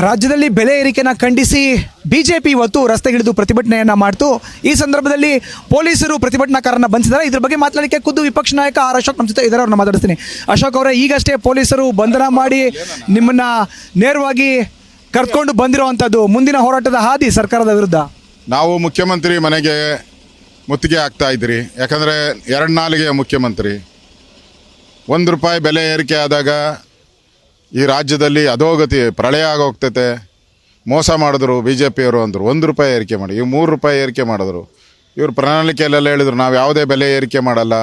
ರಾಜ್ಯದಲ್ಲಿ ಬೆಲೆ ಏರಿಕೆನ ಖಂಡಿಸಿ ಬಿಜೆಪಿ ಇವತ್ತು ರಸ್ತೆಗಿಳಿದು ಪ್ರತಿಭಟನೆಯನ್ನ ಮಾಡ್ತು. ಈ ಸಂದರ್ಭದಲ್ಲಿ ಪೊಲೀಸರು ಪ್ರತಿಭಟನಾಕಾರರನ್ನ ಬಂಧಿಸಿದ್ದಾರೆ. ಇದ್ರ ಬಗ್ಗೆ ಮಾತನಾಡಲಿಕ್ಕೆ ಖುದ್ದು ವಿಪಕ್ಷ ನಾಯಕ ಆರ್ ಅಶೋಕ್ ನಮ್ಮ ಜೊತೆ ಇದ್ದಾರೆ. ಅವ್ರನ್ನ ಮಾತಾಡ್ತೀನಿ. ಅಶೋಕ್ ಅವರೇ, ಈಗಷ್ಟೇ ಪೊಲೀಸರು ಬಂಧನ ಮಾಡಿ ನಿಮ್ಮನ್ನ ನೇರವಾಗಿ ಕರ್ಕೊಂಡು ಬಂದಿರುವಂಥದ್ದು, ಮುಂದಿನ ಹೋರಾಟದ ಹಾದಿ ಸರ್ಕಾರದ ವಿರುದ್ಧ. ನಾವು ಮುಖ್ಯಮಂತ್ರಿ ಮನೆಗೆ ಮುತ್ತಿಗೆ ಆಗ್ತಾ ಇದ್ರಿ. ಯಾಕಂದರೆ 2 ನಾಲಿಗೆಯ ಮುಖ್ಯಮಂತ್ರಿ. ₹1 ಬೆಲೆ ಏರಿಕೆ ಆದಾಗ ಈ ರಾಜ್ಯದಲ್ಲಿ ಅಧೋಗತಿ, ಪ್ರಳಯ ಆಗೋಗ್ತೈತೆ, ಮೋಸ ಮಾಡಿದ್ರು ಬಿ ಜೆ ಪಿಯವರು ಅಂದರು. ₹1 ಏರಿಕೆ ಮಾಡಿ, ಇವು ₹3 ಏರಿಕೆ ಮಾಡಿದ್ರು. ಇವರು ಪ್ರಣಾಳಿಕೆಯಲ್ಲೆಲ್ಲ ಹೇಳಿದ್ರು ನಾವು ಯಾವುದೇ ಬೆಲೆ ಏರಿಕೆ ಮಾಡಲ್ಲ,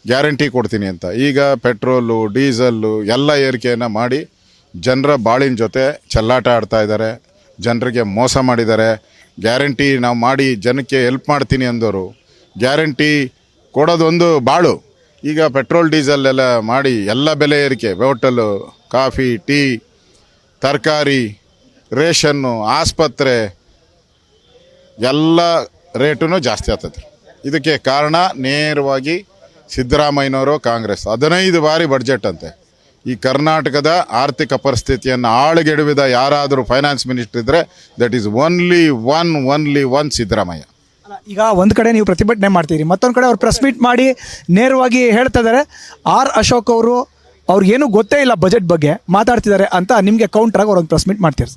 ಗ್ಯಾರಂಟಿ ಕೊಡ್ತೀನಿ ಅಂತ. ಈಗ ಪೆಟ್ರೋಲು, ಡೀಸಲ್ಲು ಎಲ್ಲ ಏರಿಕೆಯನ್ನು ಮಾಡಿ ಜನರ ಬಾಳಿನ ಜೊತೆ ಚೆಲ್ಲಾಟ ಆಡ್ತಾ ಇದ್ದಾರೆ. ಜನರಿಗೆ ಮೋಸ ಮಾಡಿದ್ದಾರೆ. ಗ್ಯಾರಂಟಿ ನಾವು ಮಾಡಿ ಜನಕ್ಕೆ ಹೆಲ್ಪ್ ಮಾಡ್ತೀನಿ ಅಂದವರು ಗ್ಯಾರಂಟಿ ಕೊಡೋದೊಂದು ಬಾಳು. ಈಗ ಪೆಟ್ರೋಲ್ ಡೀಸಲ್ ಎಲ್ಲ ಮಾಡಿ ಎಲ್ಲ ಬೆಲೆ ಏರಿಕೆ, ಹೋಟೆಲು, ಕಾಫಿ, ಟೀ, ತರಕಾರಿ, ರೇಷನ್ನು, ಆಸ್ಪತ್ರೆ ಎಲ್ಲ ರೇಟೂ ಜಾಸ್ತಿ ಆಗ್ತದೆ. ಇದಕ್ಕೆ ಕಾರಣ ನೇರವಾಗಿ ಸಿದ್ದರಾಮಯ್ಯನವರು, ಕಾಂಗ್ರೆಸ್ 15 ಬಾರಿ ಬಡ್ಜೆಟ್ ಅಂತೆ. ಈ ಕರ್ನಾಟಕದ ಆರ್ಥಿಕ ಪರಿಸ್ಥಿತಿಯನ್ನು ಆಳುಗೆಡುವಿದ ಯಾರಾದರೂ ಫೈನಾನ್ಸ್ ಮಿನಿಸ್ಟರ್ ಇದ್ದರೆ that is only one Siddaramaiah. ಈಗ ಒಂದು ಕಡೆ ನೀವು ಪ್ರತಿಭಟನೆ ಮಾಡ್ತೀರಿ, ಮತ್ತೊಂದು ಕಡೆ ಅವ್ರು ಪ್ರೆಸ್ ಮೀಟ್ ಮಾಡಿ ನೇರವಾಗಿ ಹೇಳ್ತಾ ಇದ್ದಾರೆ ಆರ್ ಅಶೋಕ್ ಅವರು ಅವ್ರಿಗೇನು ಗೊತ್ತೇ ಇಲ್ಲ ಬಜೆಟ್ ಬಗ್ಗೆ ಮಾತಾಡ್ತಿದ್ದಾರೆ ಅಂತ. ನಿಮಗೆ ಕೌಂಟ್ರಾಗಿ ಅವ್ರೊಂದು ಪ್ರೆಸ್ ಮೀಟ್ ಮಾಡ್ತೀರಿ.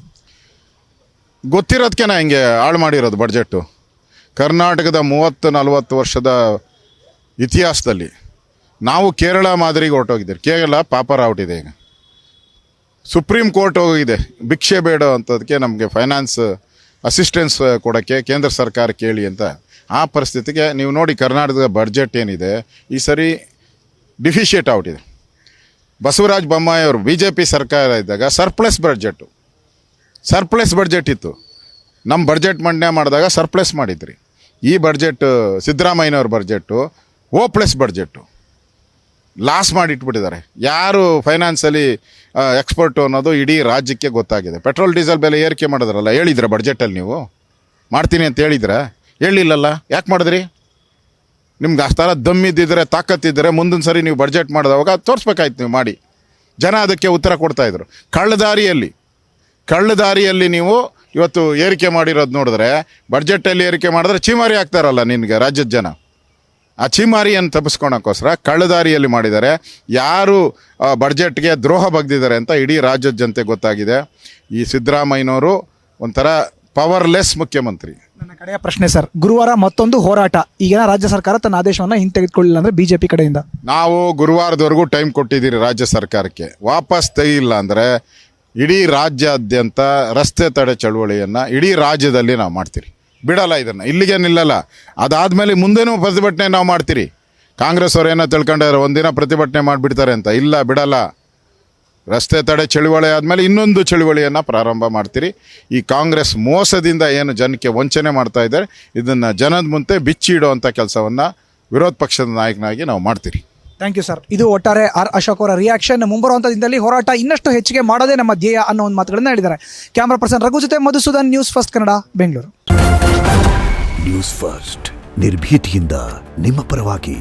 ಗೊತ್ತಿರೋದಕ್ಕೆ ಹಿಂಗೆ ಹಾಳು ಮಾಡಿರೋದು ಬಡ್ಜೆಟ್ಟು. ಕರ್ನಾಟಕದ 30-40 ವರ್ಷದ ಇತಿಹಾಸದಲ್ಲಿ ನಾವು ಕೇರಳ ಮಾದರಿಗೆ ಹೊರಟೋಗಿದ್ದೀರಿ. ಕೇರಳ ಪಾಪರ ಔಟಿದೆ. ಈಗ ಸುಪ್ರೀಂ ಕೋರ್ಟ್ ಹೋಗಿದೆ ಭಿಕ್ಷೆ ಬೇಡ ಅಂತದಕ್ಕೆ ನಮಗೆ ಫೈನಾನ್ಸ್ ಅಸಿಸ್ಟೆನ್ಸ್ ಕೊಡೋಕ್ಕೆ ಕೇಂದ್ರ ಸರ್ಕಾರ ಕೇಳಿ ಅಂತ. ಆ ಪರಿಸ್ಥಿತಿಗೆ ನೀವು ನೋಡಿ ಕರ್ನಾಟಕದ ಬಡ್ಜೆಟ್ ಏನಿದೆ ಈ ಸರಿ ಡಿಫಿಷಿಯೇಟ್ ಔಟಿದೆ. ಬಸವರಾಜ ಬೊಮ್ಮಾಯಿ ಅವರು ಬಿ ಜೆ ಪಿ ಸರ್ಕಾರ ಇದ್ದಾಗ ಸರ್ಪ್ಲಸ್ ಬಡ್ಜೆಟ್ ಇತ್ತು. ನಮ್ಮ ಬಡ್ಜೆಟ್ ಮಂಡನೆ ಮಾಡಿದಾಗ ಸರ್ಪ್ಲಸ್ ಮಾಡಿದ್ರಿ. ಈ ಬಡ್ಜೆಟ್ ಸಿದ್ದರಾಮಯ್ಯನವ್ರ ಬಡ್ಜೆಟ್ಟು ಓ+ ಬಡ್ಜೆಟ್ಟು ಲಾಸ್ ಮಾಡಿಟ್ಬಿಟ್ಟಿದ್ದಾರೆ. ಯಾರು ಫೈನಾನ್ಸಲ್ಲಿ ಎಕ್ಸ್ಪರ್ಟು ಅನ್ನೋದು ಇಡೀ ರಾಜ್ಯಕ್ಕೆ ಗೊತ್ತಾಗಿದೆ. ಪೆಟ್ರೋಲ್ ಡೀಸೆಲ್ ಬೆಲೆ ಏರಿಕೆ ಮಾಡಿದ್ರಲ್ಲ, ಹೇಳಿದ್ರೆ ಬಡ್ಜೆಟಲ್ಲಿ ನೀವು ಮಾಡ್ತೀನಿ ಅಂತ ಹೇಳಿದ್ರೆ ಹೇಳಿಲ್ಲಲ್ಲ, ಯಾಕೆ ಮಾಡಿದ್ರಿ? ನಿಮ್ಗೆ ಆ ಥರ ದಮ್ಮಿದ್ದಿದ್ರೆ, ತಾಕತ್ತಿದ್ದರೆ ಮುಂದಿನ ಸರಿ ನೀವು ಬಡ್ಜೆಟ್ ಮಾಡಿದವಾಗ ತೋರಿಸ್ಬೇಕಾಯ್ತು ನೀವು ಮಾಡಿ. ಜನ ಅದಕ್ಕೆ ಉತ್ತರ ಕೊಡ್ತಾಯಿದ್ರು. ಕಳ್ಳದಾರಿಯಲ್ಲಿ ನೀವು ಇವತ್ತು ಏರಿಕೆ ಮಾಡಿರೋದು ನೋಡಿದ್ರೆ, ಬಡ್ಜೆಟಲ್ಲಿ ಏರಿಕೆ ಮಾಡಿದ್ರೆ ಚೀಮಾರಿ ಆಗ್ತಾರಲ್ಲ ನಿನಗೆ ರಾಜ್ಯದ ಜನ. ಆ ಚೀಮಾರಿಯನ್ನು ತಪ್ಪಿಸ್ಕೊಳಕ್ಕೋಸ್ಕರ ಕಳ್ಳದಾರಿಯಲ್ಲಿ ಮಾಡಿದ್ದಾರೆ. ಯಾರು ಬಡ್ಜೆಟ್ಗೆ ದ್ರೋಹ ಬಗ್ದಿದ್ದಾರೆ ಅಂತ ಇಡೀ ರಾಜ್ಯದ ಜನತೆ ಗೊತ್ತಾಗಿದೆ. ಈ ಸಿದ್ದರಾಮಯ್ಯನವರು ಒಂಥರ ಪವರ್ಲೆಸ್ ಮುಖ್ಯಮಂತ್ರಿ. ನನ್ನ ಕಡೆಯ ಪ್ರಶ್ನೆ ಸರ್, ಗುರುವಾರ ಮತ್ತೊಂದು ಹೋರಾಟ. ಈಗಿನ ರಾಜ್ಯ ಸರ್ಕಾರ ತನ್ನ ಆದೇಶವನ್ನು ಹಿಂತೆಗೆದುಕೊಳ್ಳಿಲ್ಲ ಅಂದರೆ ಬಿಜೆಪಿ ಕಡೆಯಿಂದ ನಾವು ಗುರುವಾರದವರೆಗೂ ಟೈಮ್ ಕೊಟ್ಟಿದ್ದೀರಿ ರಾಜ್ಯ ಸರ್ಕಾರಕ್ಕೆ. ವಾಪಸ್ ತೆಗಿಲ್ಲ ಅಂದರೆ ಇಡೀ ರಾಜ್ಯಾದ್ಯಂತ ರಸ್ತೆ ತಡೆ ಚಳುವಳಿಯನ್ನು ಇಡೀ ರಾಜ್ಯದಲ್ಲಿ ನಾವು ಮಾಡ್ತೀರಿ. ಬಿಡಲ್ಲ, ಇದನ್ನು ಇಲ್ಲಿಗೆ ನಿಲ್ಲಲ್ಲ. ಅದಾದಮೇಲೆ ಮುಂದೇನೂ ಪ್ರತಿಭಟನೆ ನಾವು ಮಾಡ್ತೀರಿ. ಕಾಂಗ್ರೆಸ್ ಅವ್ರು ಏನೋ ತಿಳ್ಕೊಂಡಾರೆ ಒಂದಿನ ಪ್ರತಿಭಟನೆ ಮಾಡಿಬಿಡ್ತಾರೆ ಅಂತ. ಇಲ್ಲ, ಬಿಡಲ್ಲ. ರಸ್ತೆ ತಡೆ ಚಳುವಳಿ ಆದಮೇಲೆ ಇನ್ನೊಂದು ಚಳುವಳಿಯನ್ನು ಪ್ರಾರಂಭ ಮಾಡ್ತೀರಿ. ಈ ಕಾಂಗ್ರೆಸ್ ಮೋಸದಿಂದ ಏನು ಜನಕ್ಕೆ ವಂಚನೆ ಮಾಡ್ತಾ ಇದ್ದಾರೆ, ಇದನ್ನು ಜನದ ಮುಂದೆ ಬಿಚ್ಚಿ ಇಡುವಂಥ ಕೆಲಸವನ್ನು ವಿರೋಧ ಪಕ್ಷದ ನಾಯಕನಾಗಿ ನಾವು ಮಾಡ್ತೀರಿ. Thank you sir. ಇದು ಒಟ್ಟಾರೆ ಆರ್ ಅಶೋಕ್ ಅವರ ರಿಯಾಕ್ಷನ್. ಮುಂಬರುವಂಥ ದಿನದಲ್ಲಿ ಹೋರಾಟ ಇನ್ನಷ್ಟು ಹೆಚ್ಚಿಗೆ ಮಾಡೋದೇ ನಮ್ಮ ಧ್ಯೇಯ ಅನ್ನೋ ಒಂದು ಮಾತುಗಳನ್ನು ಹೇಳಿದ್ದಾರೆ. ಕ್ಯಾಮ್ರಾ ಪರ್ಸನ್ ರಘು ಜೊತೆ Madhusudan, news first Kannada, Bengaluru. News first ನಿರ್ಭೀತಿಯಿಂದ ನಿಮ್ಮ ಪರವಾಗಿ.